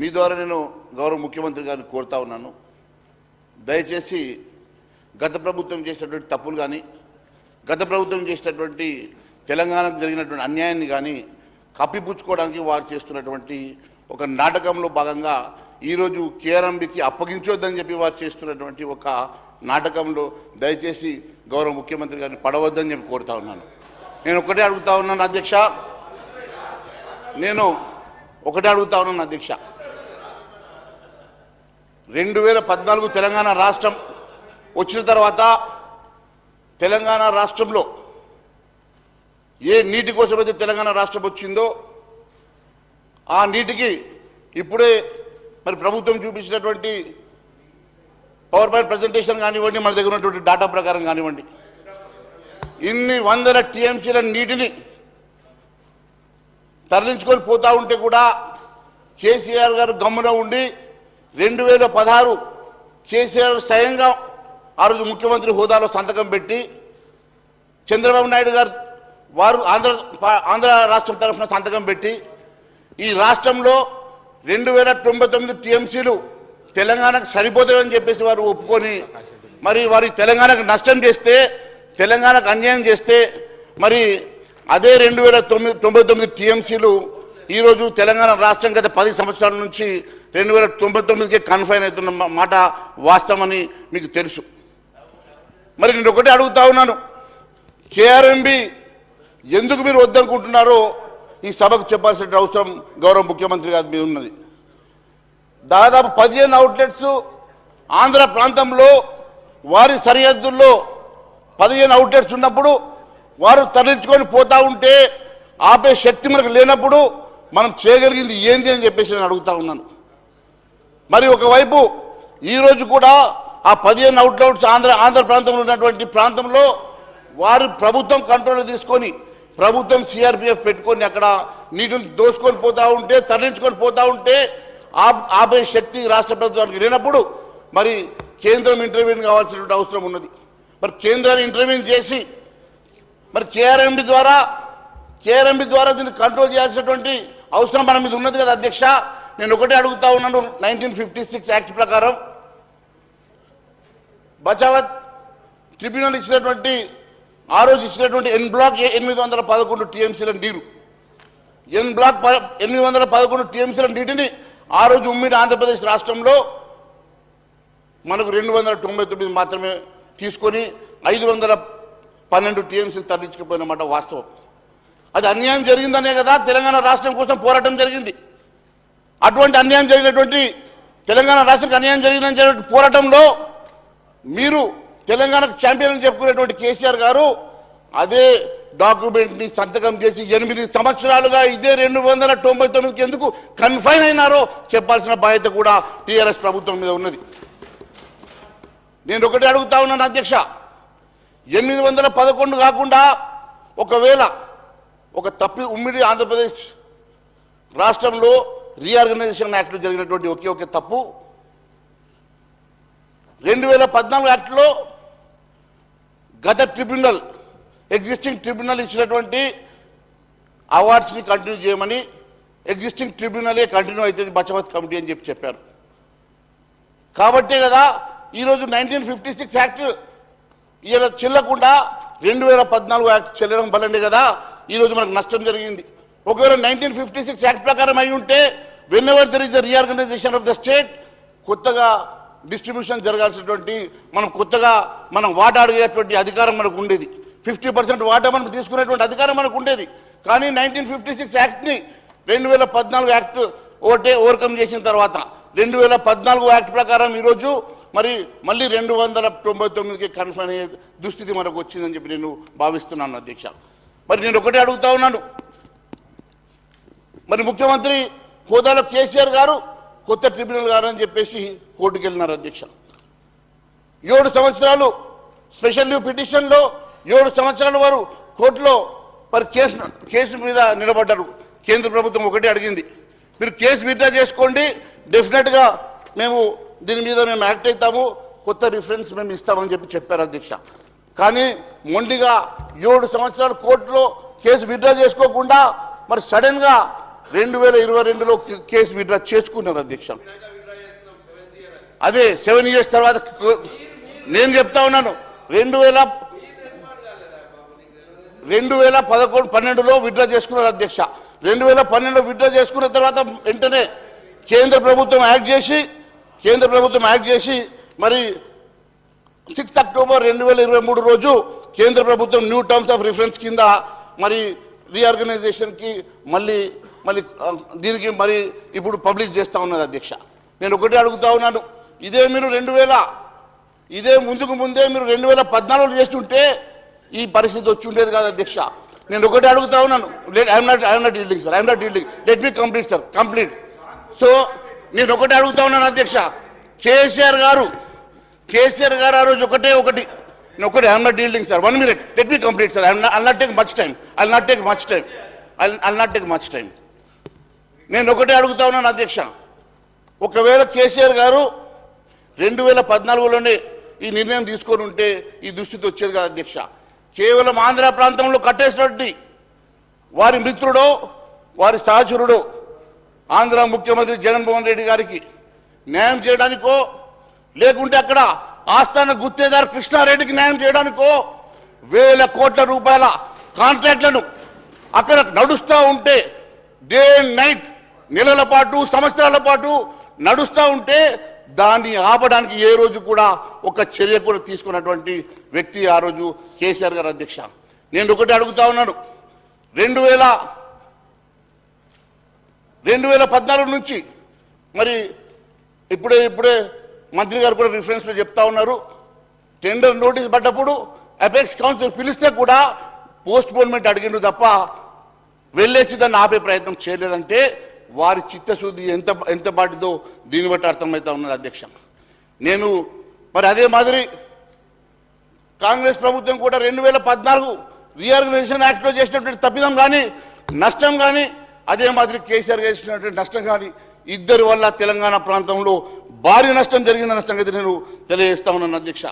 మీ ద్వారా నేను గౌరవ ముఖ్యమంత్రి గారిని కోరుతా ఉన్నాను, దయచేసి గత ప్రభుత్వం చేసినటువంటి తప్పులు కానీ గత ప్రభుత్వం చేసినటువంటి తెలంగాణకు జరిగినటువంటి అన్యాయాన్ని కానీ కప్పిపుచ్చుకోవడానికి వారు చేస్తున్నటువంటి ఒక నాటకంలో భాగంగా ఈరోజు కేఆర్ఎంబీకి అప్పగించొద్దని చెప్పి వారు చేస్తున్నటువంటి ఒక నాటకంలో దయచేసి గౌరవ ముఖ్యమంత్రి గారిని పడవద్దని చెప్పి కోరుతా ఉన్నాను. నేను ఒకటే అడుగుతా ఉన్నాను అధ్యక్ష, నేను ఒకటే అడుగుతా ఉన్నాను అధ్యక్ష, 2014 తెలంగాణ రాష్ట్రం వచ్చిన తర్వాత తెలంగాణ రాష్ట్రంలో ఏ నీటి కోసమైతే తెలంగాణ రాష్ట్రం వచ్చిందో ఆ నీటికి ఇప్పుడే మరి ప్రభుత్వం చూపించినటువంటి పవర్ పాయింట్ ప్రజెంటేషన్ కానివ్వండి, మన దగ్గర ఉన్నటువంటి డాటా ప్రకారం కానివ్వండి, ఇన్ని వందల టీఎంసీల నీటిని తరలించుకొని పోతా ఉంటే కూడా కేసీఆర్ గారు గమ్మున ఉండి 2016 కేసీఆర్ స్వయంగా ఆ రోజు ముఖ్యమంత్రి హోదాలో సంతకం పెట్టి చంద్రబాబు నాయుడు గారు వారు ఆంధ్ర రాష్ట్రం తరఫున సంతకం పెట్టి ఈ రాష్ట్రంలో 2099 టీఎంసీలు తెలంగాణకు సరిపోతాయని చెప్పేసి వారు ఒప్పుకొని మరి వారి తెలంగాణకు నష్టం చేస్తే, తెలంగాణకు అన్యాయం చేస్తే మరి అదే 2099 టీఎంసీలు ఈరోజు తెలంగాణ రాష్ట్రం గత 10 సంవత్సరాల నుంచి 2099కే కన్ఫైన్ అవుతున్న మాట వాస్తవమని మీకు తెలుసు. మరి నేను ఒకటే అడుగుతా ఉన్నాను, కేఆర్ఎంబీ ఎందుకు మీరు వద్దనుకుంటున్నారో ఈ సభకు చెప్పాల్సిన అవసరం గౌరవ ముఖ్యమంత్రి గారి మీద ఉన్నది. దాదాపు 15 అవుట్లెట్స్ ఆంధ్ర ప్రాంతంలో వారి సరిహద్దుల్లో 15 అవుట్లెట్స్ ఉన్నప్పుడు వారు తరలించుకొని పోతా ఉంటే ఆపే శక్తి మనకు లేనప్పుడు మనం చేయగలిగింది ఏంటి అని చెప్పేసి నేను అడుగుతా ఉన్నాను. మరి ఒకవైపు ఈరోజు కూడా ఆ 15 అవుట్లెట్స్ ఆంధ్ర ప్రాంతంలో ఉన్నటువంటి ప్రాంతంలో వారు ప్రభుత్వం కంట్రోల్ తీసుకొని ప్రభుత్వం సిఆర్పిఎఫ్ పెట్టుకొని అక్కడ నీటిని దోసుకొని పోతా ఉంటే, తరలించుకొని పోతా ఉంటే ఆపే శక్తి రాష్ట్ర ప్రభుత్వానికి లేనప్పుడు మరి కేంద్రం ఇంటర్వ్యూన్ కావాల్సినటువంటి అవసరం ఉన్నది. మరి కేంద్రాన్ని ఇంటర్వ్యూన్ చేసి మరి కేఆర్ఎంబీ ద్వారా దీన్ని కంట్రోల్ చేయాల్సినటువంటి అవసరం మన మీద ఉన్నది కదా అధ్యక్ష. నేను ఒకటే అడుగుతా ఉన్నాను, 1956 యాక్ట్ ప్రకారం బచావత్ ట్రిబ్యునల్ ఇచ్చినటువంటి ఆ రోజు ఇచ్చినటువంటి ఎన్ బ్లాక్ 811 టీఎంసీల నీరు, ఎన్ బ్లాక్ 811 టీఎంసీల నీటిని ఆ రోజు ఉమ్మడి ఆంధ్రప్రదేశ్ రాష్ట్రంలో మనకు 299 మాత్రమే తీసుకొని 512 టీఎంసీలు తరలించుకుపోయినమాట వాస్తవం. అది అన్యాయం జరిగిందనే కదా తెలంగాణ రాష్ట్రం కోసం పోరాటం జరిగింది. అటువంటి అన్యాయం జరిగినటువంటి తెలంగాణ రాష్ట్రానికి అన్యాయం జరిగిన పోరాటంలో మీరు తెలంగాణకు ఛాంపియన్ అని చెప్పుకునేటువంటి కేసీఆర్ గారు అదే డాక్యుమెంట్ని సంతకం చేసి 8 సంవత్సరాలుగా ఇదే 299కి ఎందుకు కన్ఫైన్ అయినారో చెప్పాల్సిన బాధ్యత కూడా టీఆర్ఎస్ ప్రభుత్వం మీద ఉన్నది. నేను ఒకటే అడుగుతా ఉన్నాను అధ్యక్ష, 811 కాకుండా ఒకవేళ ఒక ఉమ్మడి ఆంధ్రప్రదేశ్ రాష్ట్రంలో రీఆర్గనైజేషన్ యాక్ట్లో జరిగినటువంటి ఒకే తప్పు 2014 యాక్ట్లో గత ట్రిబ్యునల్ ఎగ్జిస్టింగ్ ట్రిబ్యునల్ ఇచ్చినటువంటి అవార్డ్స్ని కంటిన్యూ చేయమని, ఎగ్జిస్టింగ్ ట్రిబ్యునలే కంటిన్యూ అవుతుంది బచావత్ కమిటీ అని చెప్పారు. కాబట్టే కదా ఈరోజు 1956 యాక్ట్ ఇలా చెల్లకుండా 2014 యాక్ట్ చెల్లడం వల్లనే కదా ఈరోజు మనకు నష్టం జరిగింది. ఒకవేళ 1956 యాక్ట్ ప్రకారం అయి ఉంటే whenever there is the reorganisation of the state కొత్తగా డిస్ట్రిబ్యూషన్ జరగాల్సినటువంటి మనం వాటా అడిగేటువంటి అధికారం మనకు ఉండేది, 50% వాటా మనం తీసుకునేటువంటి అధికారం మనకు ఉండేది. కానీ 1956 యాక్ట్ని 2014 యాక్ట్ ఓవర్కమ్ చేసిన తర్వాత 2014 యాక్ట్ ప్రకారం ఈరోజు మళ్ళీ 299కి కన్ఫైన్ అయ్యే దుస్థితి మనకు వచ్చిందని చెప్పి నేను భావిస్తున్నాను అధ్యక్ష. మరి నేను ఒకటే అడుగుతా ఉన్నాను, మరి ముఖ్యమంత్రి హోదాలో కేసీఆర్ గారు కొత్త ట్రిబ్యునల్ గారు అని చెప్పేసి కోర్టుకు వెళ్ళినారు అధ్యక్ష. 7 సంవత్సరాలు స్పెషల్ లీవ్ పిటిషన్లో 7 సంవత్సరాల వారు కోర్టులో మరి కేసు మీద నిలబడ్డారు. కేంద్ర ప్రభుత్వం ఒకటే అడిగింది, మీరు కేసు విత్డ్రా చేసుకోండి, డెఫినెట్గా మేము దీని మీద యాక్ట్ అవుతాము, కొత్త రిఫరెన్స్ మేము ఇస్తామని చెప్పారు అధ్యక్ష. కానీ మొండిగా 7 సంవత్సరాలు కోర్టులో కేసు విత్డ్రా చేసుకోకుండా మరి సడన్గా 2022లో కేసు విత్డ్రా చేసుకున్నారు అధ్యక్ష. అదే 7 years తర్వాత నేను చెప్తా ఉన్నాను. 2012లో విత్డ్రా చేసుకున్నారు అధ్యక్ష. 2012లో విత్డ్రా చేసుకున్న తర్వాత వెంటనే కేంద్ర ప్రభుత్వం యాక్ట్ చేసి మరి 6 October 2023 రోజు కేంద్ర ప్రభుత్వం న్యూ టర్మ్స్ ఆఫ్ రిఫరెన్స్ కింద మరి రీఆర్గనైజేషన్కి మళ్ళీ దీనికి మరి ఇప్పుడు పబ్లిష్ చేస్తూ ఉన్నది అధ్యక్ష. నేను ఒకటే అడుగుతా ఉన్నాను, ఇదే మీరు ముందే మీరు 2014లో చేస్తుంటే ఈ పరిస్థితి వచ్చి ఉండేది కాదు అధ్యక్ష. నేను ఒకటే అడుగుతా ఉన్నాను, I'm not dealing sir, I'm not dealing, let me complete sir, complete. So నేను ఒకటే అడుగుతా ఉన్నాను అధ్యక్ష, కేసీఆర్ గారు ఆ రోజు ఒకటి I'm not dealing sir, 1 minute, let me complete sir, I'll not take much time. నేను ఒకటే అడుగుతా ఉన్నాను అధ్యక్ష, ఒకవేళ కేసీఆర్ గారు 2014లోనే ఈ నిర్ణయం తీసుకొని ఉంటే ఈ దుస్థితి వచ్చేది కాదు అధ్యక్ష. కేవలం ఆంధ్ర ప్రాంతంలో కట్టేసినటువంటి వారి మిత్రుడో వారి సహచరుడో ఆంధ్ర ముఖ్యమంత్రి జగన్మోహన్ రెడ్డి గారికి న్యాయం చేయడానికో, లేకుంటే అక్కడ ఆస్థాన గుత్తేదారు కృష్ణారెడ్డికి న్యాయం చేయడానికో వేల కోట్ల రూపాయల కాంట్రాక్ట్లను అక్కడ నడుస్తూ ఉంటే, డే అండ్ నైట్, నెలల పాటు సంవత్సరాల పాటు నడుస్తూ ఉంటే దాన్ని ఆపడానికి ఏ రోజు కూడా ఒక చర్య కూడా తీసుకున్నటువంటి వ్యక్తి ఆ రోజు కేసీఆర్ గారు అధ్యక్ష. నేను ఒకటి అడుగుతా ఉన్నాను, 2014 నుంచి మరి ఇప్పుడే మంత్రి గారు కూడా రిఫరెన్స్లో చెప్తా ఉన్నారు, టెండర్ నోటీస్ పడ్డప్పుడు అపెక్స్ కౌన్సిల్ పిలిస్తే కూడా పోస్ట్పోన్మెంట్ అడిగిండు తప్ప వెళ్ళేసి దాన్ని ఆపే ప్రయత్నం చేయలేదంటే వారి చిత్తశుద్ధి ఎంత బాటిదో దీన్ని బట్టి అర్థమవుతా ఉన్నది అధ్యక్ష. నేను మరి అదే మాదిరి కాంగ్రెస్ ప్రభుత్వం కూడా 2014 రీఆర్గనైజేషన్ యాక్ట్లో చేసినటువంటి తప్పిదం కానీ నష్టం కానీ, అదే మాదిరి కేసీఆర్ చేసినటువంటి నష్టం కానీ, ఇద్దరి వల్ల తెలంగాణ ప్రాంతంలో భారీ నష్టం జరిగిందన్న సంగతి నేను తెలియజేస్తా ఉన్నాను అధ్యక్ష.